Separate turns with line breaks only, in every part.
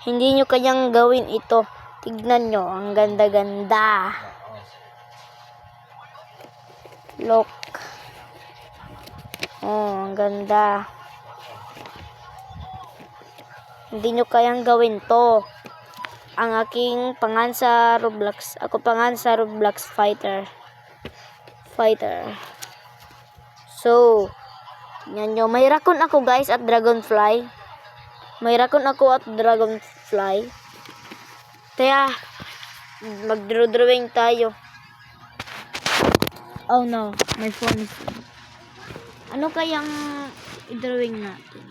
Hindi nyo kayang gawin ito. Tignan nyo, ang ganda-ganda. Look. Oh, ang ganda. Hindi nyo kayang gawin to. Ang aking pangalan sa Roblox. Ako pangalan sa Roblox Fighter. So, tingnan nyo. May raccoon ako guys at dragonfly. Kaya, mag-drawing tayo. Oh no, my phone is... Ano kayang i-drawing natin?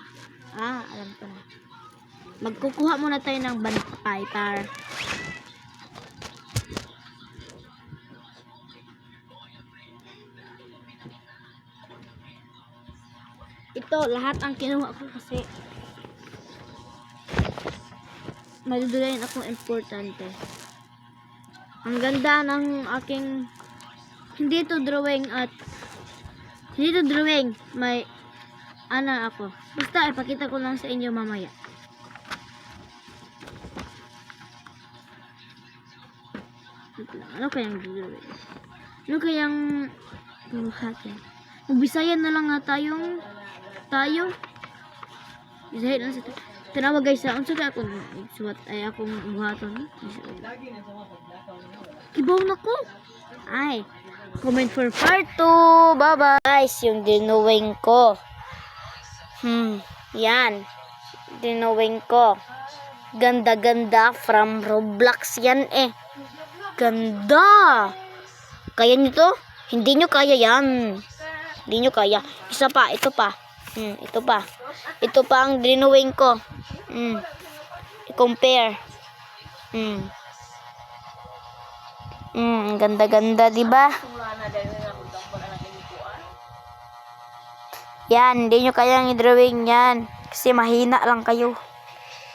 Alam ko na. Magkukuha muna tayo ng fighter. Ito, lahat ang kinuha ko kasi madudulayan akong importante. Ang ganda ng aking hindi to drawing, may ako. Basta ipakita ko lang sa inyo mamaya. Ano kayang drawing? Ano kayang buhatin? Magbisayan na lang nga tayo. Bisayan lang sa tanawa guys, unsa kay akong suwat ay akong buhaton. Kibaw na ko. Ay, comment for part 2. Bye-bye. Guys, yung dinowing ko. Yan. Dinowing ko. Ganda-ganda from Roblox yan eh. Ganda. Kaya nyo to? Hindi nyo kaya yan. Hindi nyo kaya. Isa pa, ito pa. Ito pa. Ito pa ang dinowing ko. I-compare. Ganda-ganda, di ba? Yan, hindi nyo kayang i-drawing yan. Kasi mahina lang kayo.